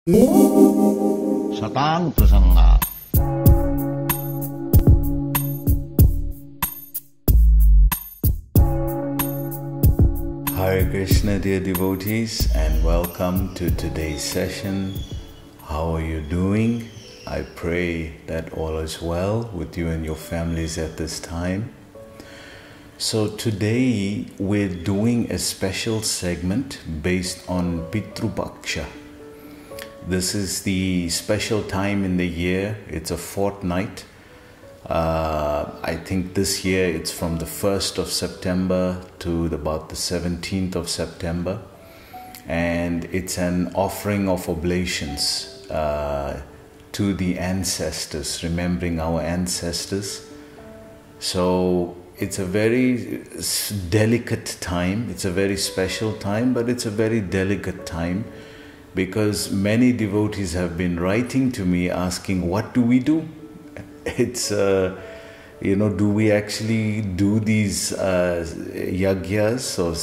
Satang Prasanga. Hare Krishna, dear devotees, and welcome to today's session. How are you doing? I pray that all is well with you and your families at this time. So today we're doing a special segment based on Pithru Paksha. This is the special time in the year. It's a fortnight. I think this year it's from the 1st of September to about the 17th of September. And it's an offering of oblations to the ancestors, remembering our ancestors. So it's a very delicate time. It's a very special time, but it's a very delicate time because many devotees have been writing to me asking, what do we do? It's, do we actually do these yagyas or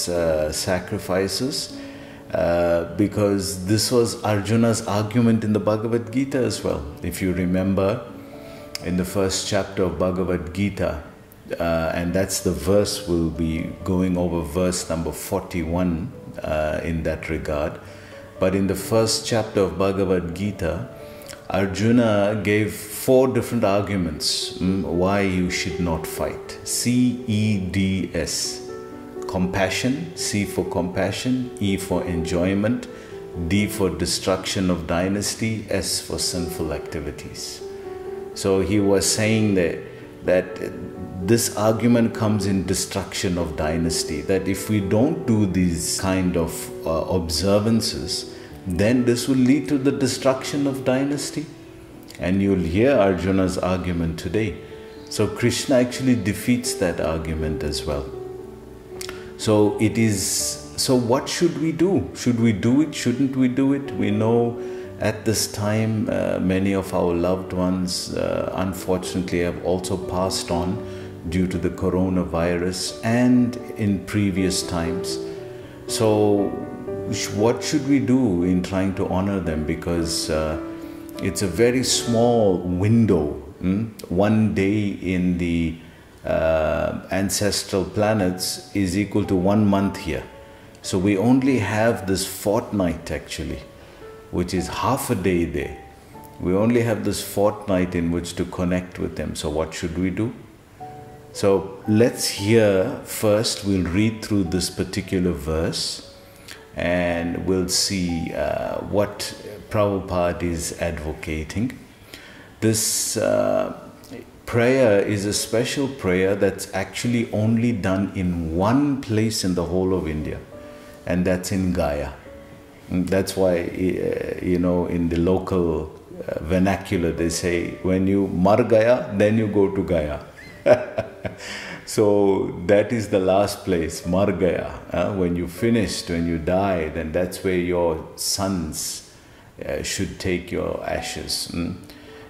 sacrifices? Because this was Arjuna's argument in the Bhagavad Gita as well. If you remember, in the first chapter of Bhagavad Gita, and that's the verse, we'll be going over verse number 41 in that regard. But in the first chapter of Bhagavad Gita, Arjuna gave 4 different arguments why you should not fight. C-E-D-S. Compassion, C for compassion, E for enjoyment, D for destruction of dynasty, S for sinful activities. So he was saying that this argument comes in destruction of dynasty, that if we don't do these kind of observances, then this will lead to the destruction of dynasty. And you'll hear Arjuna's argument today. So Krishna actually defeats that argument as well. So what should we do? Should we do it? Shouldn't we do it? We know at this time many of our loved ones unfortunately have also passed on due to the coronavirus and in previous times. So what should we do in trying to honor them? Because it's a very small window. One day in the ancestral planets is equal to 1 month here. So we only have this fortnight actually, which is half a day there. We only have this fortnight in which to connect with them. So what should we do? So let's hear first, we'll read through this particular verse and we'll see what Prabhupada is advocating. This prayer is a special prayer that's actually only done in one place in the whole of India, and that's in Gaya. And that's why, in the local vernacular, they say, when you mar Gaya, then you go to Gaya. So that is the last place, Mar Gaya. When you finished, when you die, then that's where your sons should take your ashes.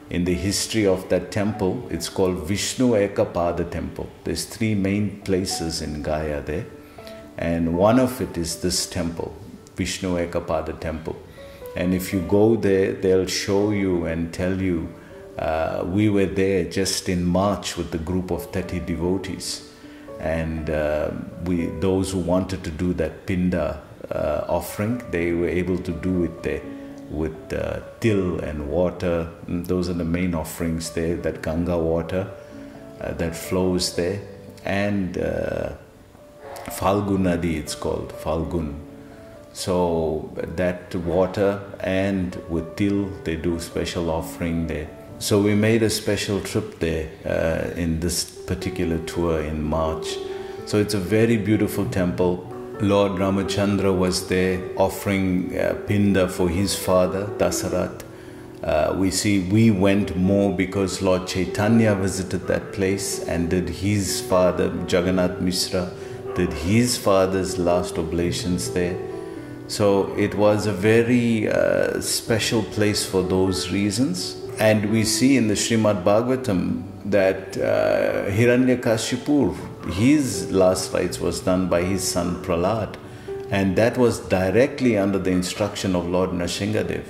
In the history of that temple, it's called Vishnu Ekapada temple. There's 3 main places in Gaya there. And one of it is this temple, Vishnu Ekapada temple. And if you go there, they'll show you and tell you, we were there just in March with a group of 30 devotees. And those who wanted to do that Pinda offering, they were able to do it there with till and water. Those are the main offerings there, that Ganga water that flows there. And Falgun Nadi, it's called, Falgun. So that water, and with till, they do special offering there. So we made a special trip there in this particular tour in March. So it's a very beautiful temple. Lord Ramachandra was there offering Pinda for his father, Dasarat. We went more because Lord Chaitanya visited that place and did his father, Jagannath Mishra, did his father's last oblations there. So it was a very special place for those reasons. And we see in the Srimad Bhagavatam that Hiranyakashipu, his last rites was done by his son Prahlad. And that was directly under the instruction of Lord Nrsingadev.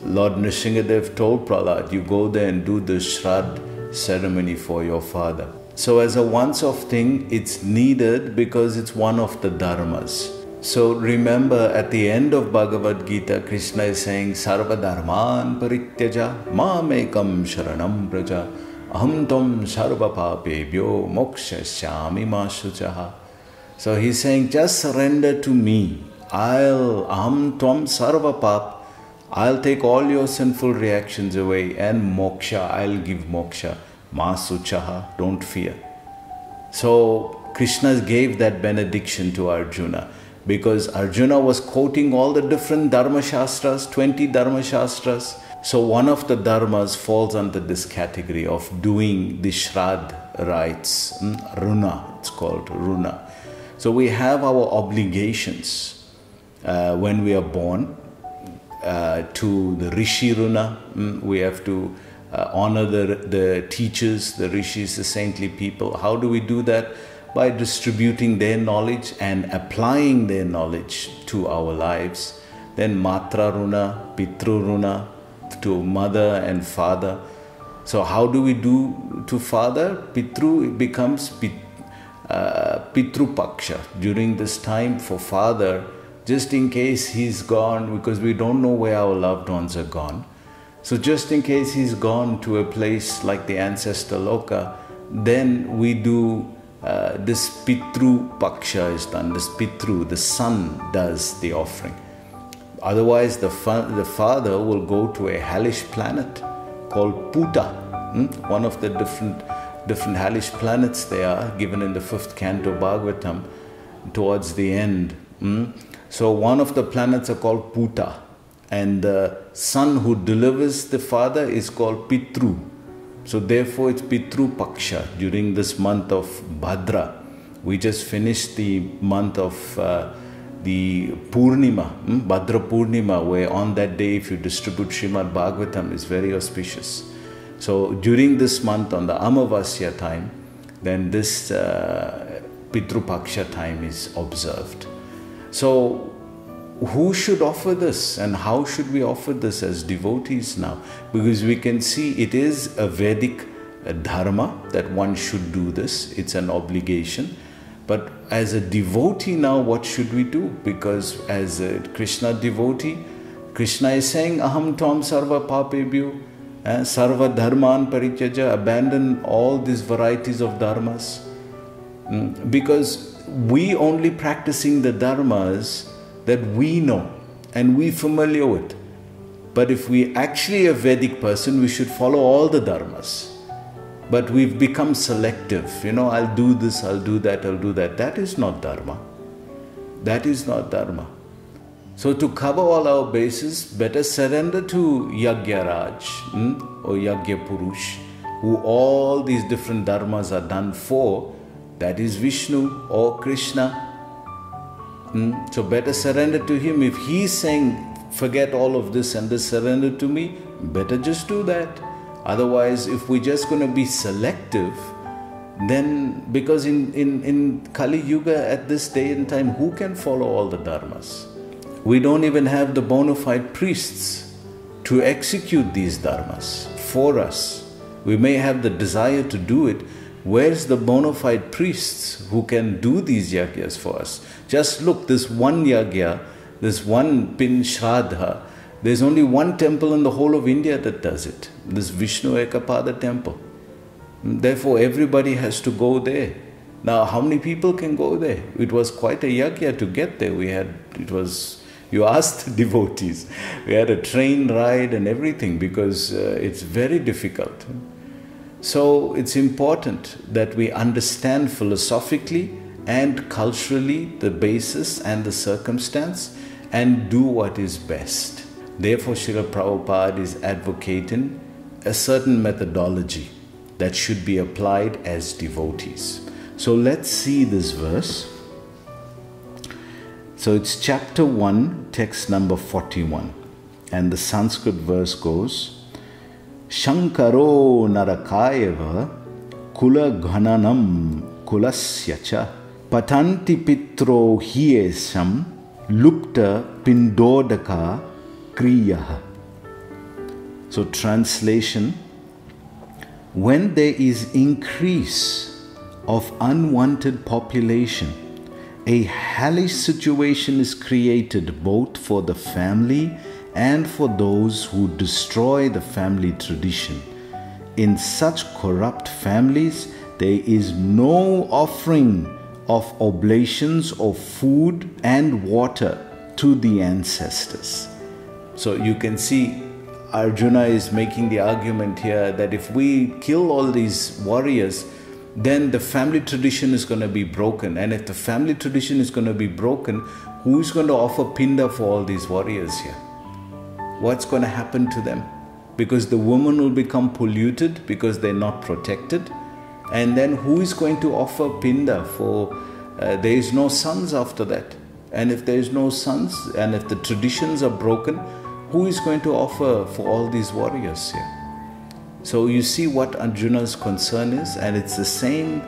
Lord Nrsingadev told Prahlad, you go there and do the Shraddha ceremony for your father. So as a once-off thing, it's needed because it's one of the dharmas. So remember, at the end of Bhagavad Gita, Krishna is saying, Sarva dharman parityaja mamekam sharanam braja aham tam sarva papebhyo mokshashyami ma shuchaha. So he's saying, just surrender to me. Aham tvam sarva pap. I'll take all your sinful reactions away, and moksha, I'll give moksha. Ma suchaha, don't fear. So Krishna gave that benediction to Arjuna, because Arjuna was quoting all the different Dharma Shastras, 20 Dharma Shastras. So one of the Dharmas falls under this category of doing the Shraddha rites, Runa, it's called Runa. So we have our obligations when we are born to the Rishi Runa. We have to honor the teachers, the rishis, the saintly people. How do we do that? By distributing their knowledge and applying their knowledge to our lives. Then Matra Runa, Pithru Runa, to mother and father. So how do we do to father? Pithru, it becomes Pithru Paksha. During this time for father, just in case he's gone, because we don't know where our loved ones are gone. So just in case he's gone to a place like the ancestor Loka, then we do this Pithru Paksha is done. This Pithru, the son, does the offering. Otherwise, the father will go to a hellish planet called Puta. One of the different hellish planets they are given in the 5th canto Bhagavatam towards the end. So one of the planets are called Puta, and the son who delivers the father is called Pithru. So therefore it's Pithru Paksha during this month of Bhadra. We just finished the month of the Purnima, Bhadra Purnima, where on that day if you distribute Srimad Bhagavatam is very auspicious. So during this month on the Amavasya time, then this Pithru Paksha time is observed. So who should offer this, and how should we offer this as devotees now? Because we can see it is a Vedic dharma that one should do this. It's an obligation. But as a devotee now, what should we do? Because as a Krishna devotee, Krishna is saying, Aham tvam sarva papebhyo, sarva dharman parityaja, abandon all these varieties of dharmas. Because we only practicing the dharmas that we know and we familiar with. But if we actually a Vedic person, we should follow all the dharmas. But we've become selective. I'll do this, I'll do that, I'll do that. That is not dharma. That is not dharma. So to cover all our bases, better surrender to Yagyaraj or Yagya Purush, who all these different dharmas are done for. That is Vishnu or Krishna. So better surrender to him. If he's saying, forget all of this and this, surrender to me, better just do that. Otherwise, if we're just going to be selective, then, because in Kali Yuga at this day and time, who can follow all the dharmas? We don't even have the bona fide priests to execute these dharmas for us. We may have the desire to do it. Where's the bona fide priests who can do these yagyas for us? Just look, this one yagya, this one pin shraddha, there's only one temple in the whole of India that does it. This Vishnu Ekapada temple. Therefore, everybody has to go there. Now, how many people can go there? It was quite a yagya to get there. You asked the devotees. We had a train ride and everything because it's very difficult. So it's important that we understand philosophically and culturally the basis and the circumstance and do what is best. Therefore, Srila Prabhupada is advocating a certain methodology that should be applied as devotees. So let's see this verse. So it's chapter 1, text number 41. And the Sanskrit verse goes, Shankaro narakayava kula ghananam kulasyacha patanti pitro hiesam lupta pindodaka kriyaha. So translation, when there is increase of unwanted population, a hellish situation is created both for the family and for those who destroy the family tradition. In such corrupt families, there is no offering of oblations of food and water to the ancestors. So you can see Arjuna is making the argument here that if we kill all these warriors, then the family tradition is going to be broken. And if the family tradition is going to be broken, who is going to offer pinda for all these warriors here? What's going to happen to them? Because the woman will become polluted because they're not protected. And then who is going to offer pinda for, there is no sons after that. And if there is no sons, and if the traditions are broken, who is going to offer for all these warriors here? So you see what Arjuna's concern is, and it's the same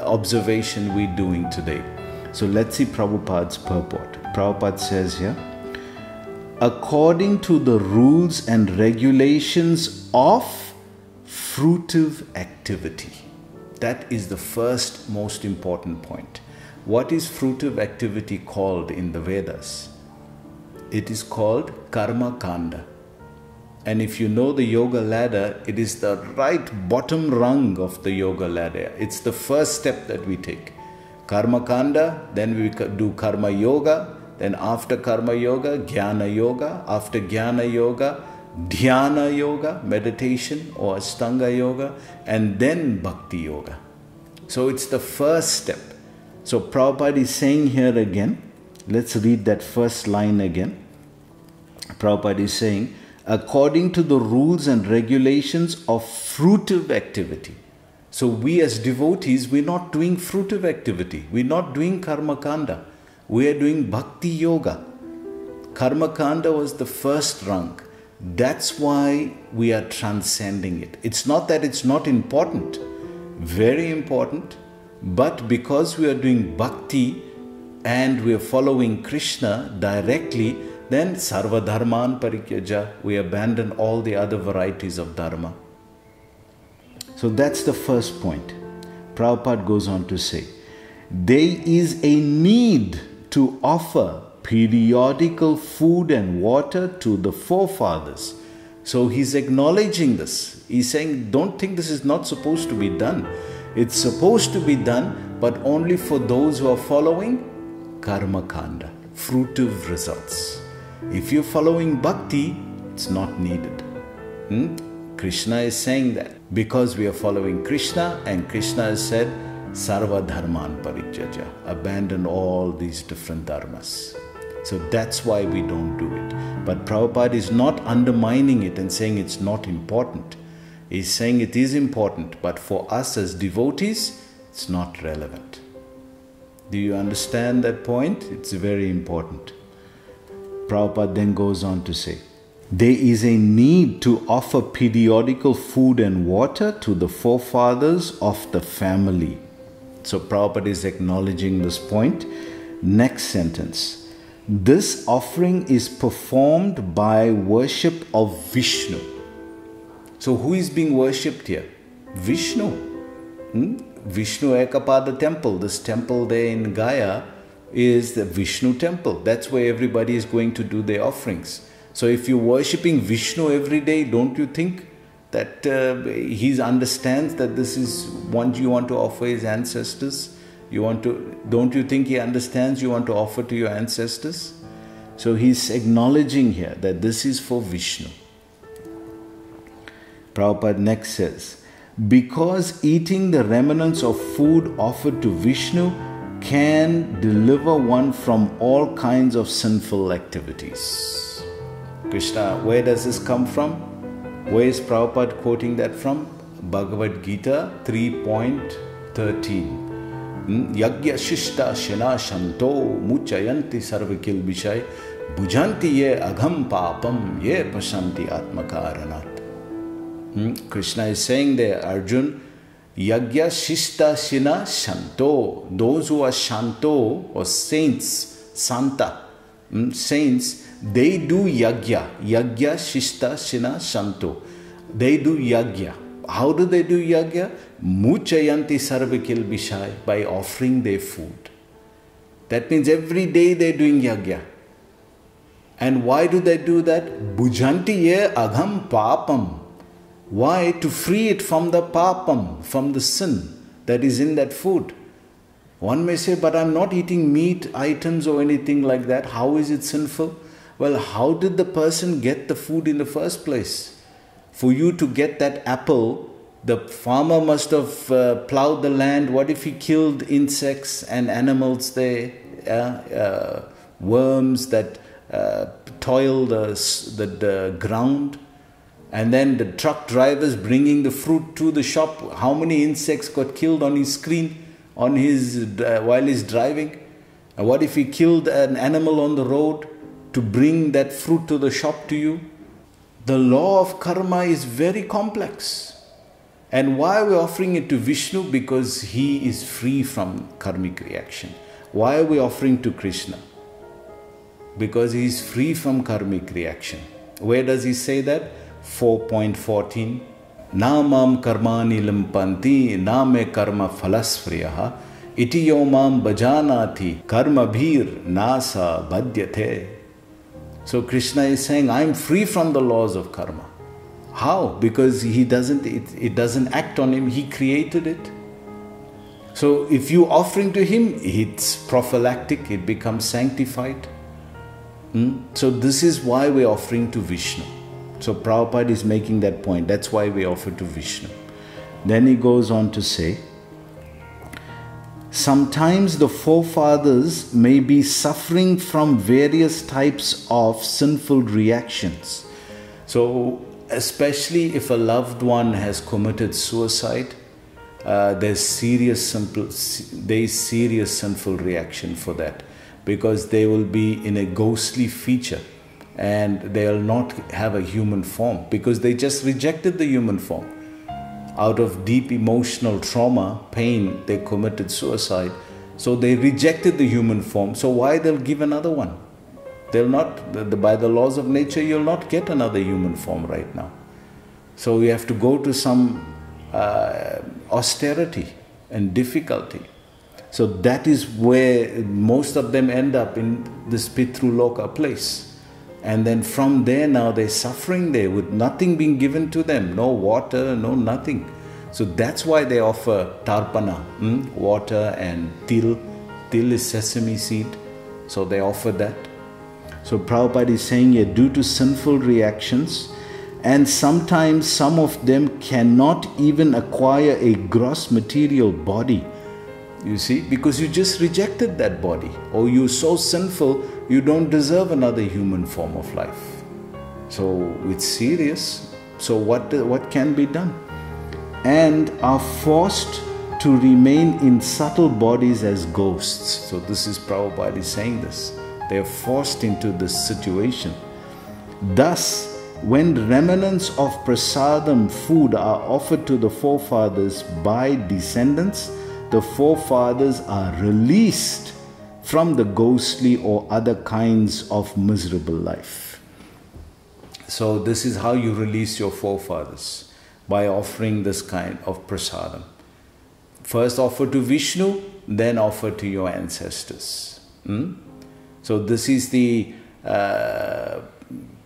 observation we're doing today. So let's see Prabhupada's purport. Prabhupada says here, according to the rules and regulations of fruitive activity. That is the first most important point. What is fruitive activity called in the Vedas? It is called karma kanda. And if you know the yoga ladder, it is the right bottom rung of the yoga ladder. It's the first step that we take. Karma kanda, then we do karma yoga, then after karma yoga, jnana yoga, after jnana yoga, dhyana yoga, meditation or ashtanga yoga, and then bhakti yoga. So it's the first step. So Prabhupada is saying here again, let's read that first line again. Prabhupada is saying, according to the rules and regulations of fruitive activity. So we as devotees, we're not doing fruitive activity. We're not doing karma kanda. We are doing bhakti yoga. Karma kanda was the first rung. That's why we are transcending it. It's not that it's not important. Very important. But because we are doing bhakti and we are following Krishna directly, then sarva dharman parikyaja, we abandon all the other varieties of dharma. So that's the first point. Prabhupada goes on to say, there is a need to offer periodical food and water to the forefathers. So he's acknowledging this. He's saying, don't think this is not supposed to be done. It's supposed to be done, but only for those who are following karma kanda, fruitive results. If you're following bhakti, it's not needed. Krishna is saying that because we are following Krishna, and Krishna has said, sarva dharman parijyaja, abandon all these different dharmas. So that's why we don't do it. But Prabhupada is not undermining it and saying it's not important. He's saying it is important, but for us as devotees, it's not relevant. Do you understand that point? It's very important. Prabhupada then goes on to say, there is a need to offer periodical food and water to the forefathers of the family. So Prabhupada is acknowledging this point. Next sentence. This offering is performed by worship of Vishnu. So who is being worshipped here? Vishnu. Vishnu Ekapada temple. This temple there in Gaya is the Vishnu temple. That's where everybody is going to do their offerings. So if you're worshipping Vishnu every day, don't you think that he understands that this is what you want to offer his ancestors? Don't you think he understands you want to offer to your ancestors? So he's acknowledging here that this is for Vishnu. Prabhupada next says, because eating the remnants of food offered to Vishnu can deliver one from all kinds of sinful activities. Krishna, where does this come from? Where is Prabhupada quoting that from? Bhagavad Gita 3.13. Yagya shishta shena shanto muchayanti sarvikil bishai bhujanti ye agham papam ye pashanti atmakaranat. Krishna is saying there, Arjun, Yagya Shishta Shina Shanto. Those who are Shanto or saints, Santa, saints, they do yagya. Yagya shishta shina shanto. They do yagya. How do they do yagya? Muchayanti sarvikil bishai, by offering their food. That means every day they're doing yagya. And why do they do that? Bhujanti ye agham papam. Why? To free it from the papam, from the sin that is in that food. One may say, but I'm not eating meat items or anything like that. How is it sinful? Well, how did the person get the food in the first place? For you to get that apple, the farmer must have plowed the land. What if he killed insects and animals there? Worms that toil the ground. And then the truck drivers bringing the fruit to the shop. How many insects got killed on his screen while he's driving? And what if he killed an animal on the road to bring that fruit to the shop to you? The law of karma is very complex. And why are we offering it to Vishnu? Because he is free from karmic reaction. Why are we offering to Krishna? Because he is free from karmic reaction. Where does he say that? 4.14. Na mam karmani limpanti na me karma phalaspriyaha iti yo mam bhajanati karma bhir nasa badhyate. So Krishna is saying, I am free from the laws of karma. How? Because it doesn't act on him. He created it. So if you offering to him, it's prophylactic. It becomes sanctified. So this is why we're offering to Vishnu. So Prabhupada is making that point. That's why we offer to Vishnu. Then he goes on to say, sometimes the forefathers may be suffering from various types of sinful reactions. So especially if a loved one has committed suicide, there's serious sinful reaction for that, because they will be in a ghostly feature and they'll not have a human form because they just rejected the human form. Out of deep emotional trauma, pain, they committed suicide. So they rejected the human form. So why they'll give another one? They'll not, by the laws of nature, you'll not get another human form right now. So you have to go to some austerity and difficulty. So that is where most of them end up, in this Pithru Loka place. And then from there now they're suffering there with nothing being given to them. No water, no nothing. So that's why they offer tarpana, water and til. Til is sesame seed. So they offer that. So Prabhupada is saying here, due to sinful reactions, and sometimes some of them cannot even acquire a gross material body. You see, because you just rejected that body, or you're so sinful, you don't deserve another human form of life. So it's serious. So what can be done? And are forced to remain in subtle bodies as ghosts. So this is Prabhupada is saying this. They are forced into this situation. Thus, when remnants of prasadam food are offered to the forefathers by descendants, the forefathers are released from the ghostly or other kinds of miserable life. So this is how you release your forefathers, by offering this kind of prasadam. First offer to Vishnu, then offer to your ancestors. So this is the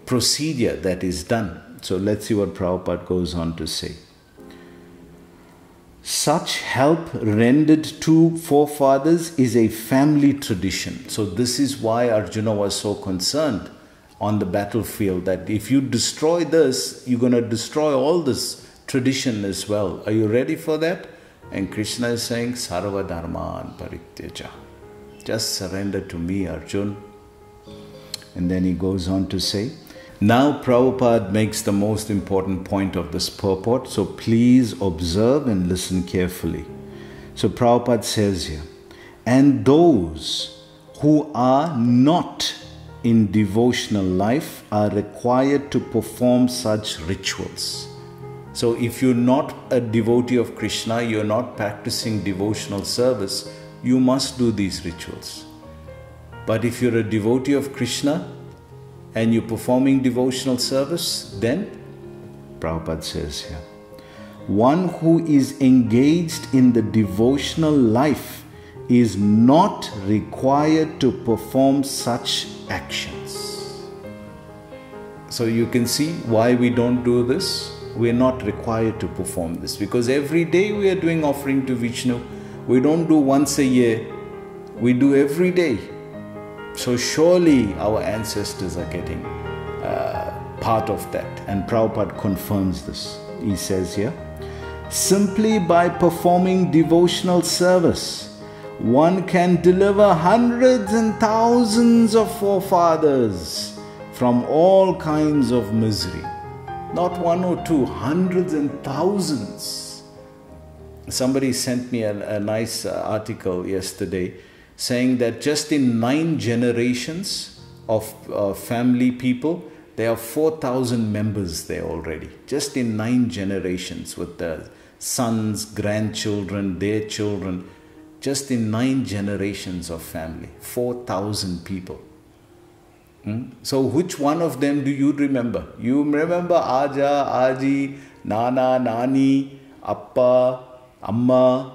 procedure that is done. So let's see what Prabhupada goes on to say. Such help rendered to forefathers is a family tradition. So this is why Arjuna was so concerned on the battlefield, that if you destroy this, you're going to destroy all this tradition as well. Are you ready for that? And Krishna is saying, Sarva Dharman Parityaja. Just surrender to me, Arjun. And then he goes on to say, now Prabhupada makes the most important point of this purport, so please observe and listen carefully. So Prabhupada says here, and those who are not in devotional life are required to perform such rituals. So if you're not a devotee of Krishna, you're not practicing devotional service, you must do these rituals. But if you're a devotee of Krishna, and you're performing devotional service, then Prabhupada says here, one who is engaged in the devotional life is not required to perform such actions. So you can see why we don't do this. We are not required to perform this because every day we are doing offering to Vishnu. We don't do once a year. We do every day. So surely our ancestors are getting part of that. And Prabhupada confirms this. He says here, simply by performing devotional service, one can deliver hundreds and thousands of forefathers from all kinds of misery. Not one or two, hundreds and thousands. Somebody sent me a nice article yesterday saying that just in 9 generations of family people, there are 4,000 members there already. Just in 9 generations with the sons, grandchildren, their children. Just in 9 generations of family, 4,000 people. So which one of them do you remember? You remember Aja, Aji, Nana, Nani, Appa, Amma.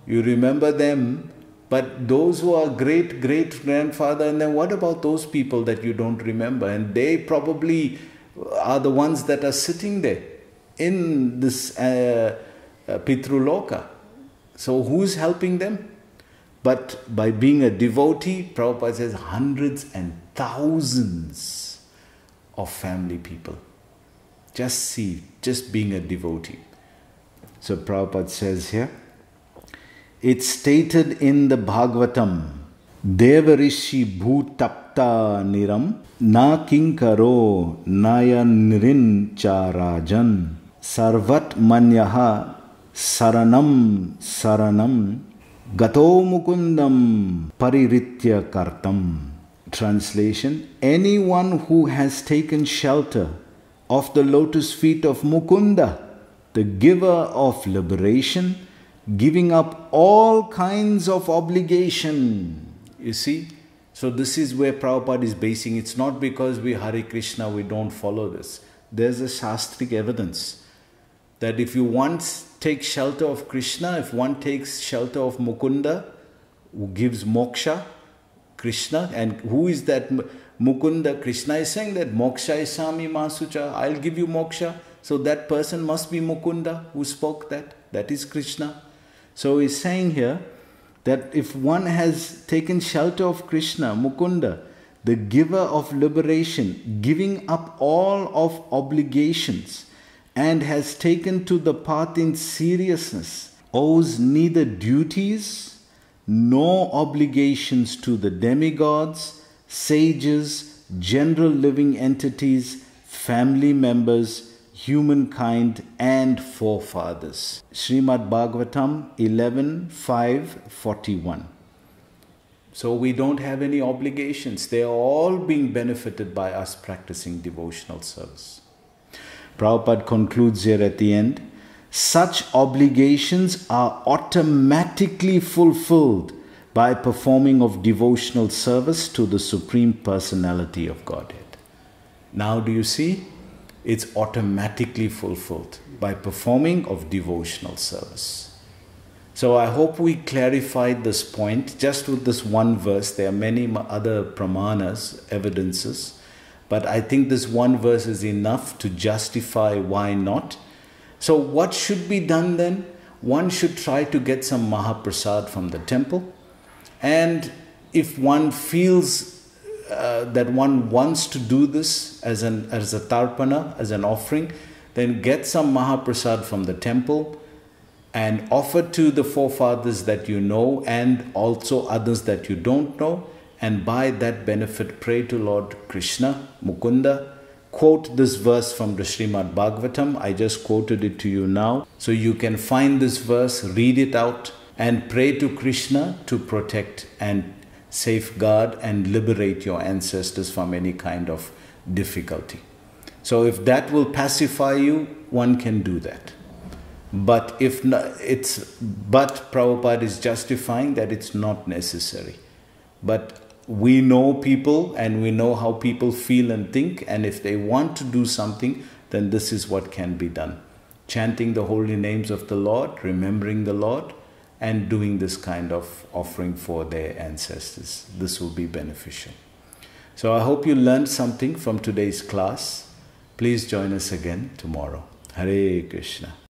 You remember them. But those who are great-great-grandfather, and then what about those people that you don't remember? And they probably are the ones that are sitting there in this Pithru Loka. So who's helping them? But by being a devotee, Prabhupada says hundreds and thousands of family people. Just being a devotee. So Prabhupada says here, it's stated in the Bhagavatam, Devarishi bhutapta niram na kinkaro nayanrin charajan sarvat manyaha saranam saranam gato mukundam pariritya kartam. Translation, anyone who has taken shelter of the lotus feet of Mukunda, the giver of liberation, giving up all kinds of obligation. You see? So this is where Prabhupada is basing. It's not because we Hare Krishna, we don't follow this. There's a Shastric evidence that if you once take shelter of Krishna, if one takes shelter of Mukunda, who gives moksha, Krishna, and who is that Mukunda? Krishna is saying that moksha is sami masucha, I'll give you moksha. So that person must be Mukunda who spoke that. That is Krishna. So he's saying here that if one has taken shelter of Krishna, Mukunda, the giver of liberation, giving up all of obligations, and has taken to the path in seriousness, owes neither duties nor obligations to the demigods, sages, general living entities, family members, humankind and forefathers. Srimad Bhagavatam 11:5-41. So we don't have any obligations. They are all being benefited by us practicing devotional service. Prabhupada concludes here at the end, such obligations are automatically fulfilled by performing of devotional service to the Supreme Personality of Godhead. Now do you see? It's automatically fulfilled by performing of devotional service. So I hope we clarified this point just with this one verse. There are many other pramanas, evidences, but I think this one verse is enough to justify why not. So what should be done then? One should try to get some Mahaprasad from the temple, and if one feels that one wants to do this as a tarpana, as an offering, then get some Mahaprasad from the temple and offer to the forefathers that you know and also others that you don't know, and by that benefit pray to Lord Krishna, Mukunda. Quote this verse from the Srimad Bhagavatam. I just quoted it to you now. So you can find this verse, read it out and pray to Krishna to protect and safeguard and liberate your ancestors from any kind of difficulty. So if that will pacify you, one can do that. But if not, Prabhupada is justifying that it's not necessary. But we know people and we know how people feel and think, and if they want to do something, then this is what can be done. Chanting the holy names of the Lord, remembering the Lord, and doing this kind of offering for their ancestors. This will be beneficial. So I hope you learned something from today's class. Please join us again tomorrow. Hare Krishna.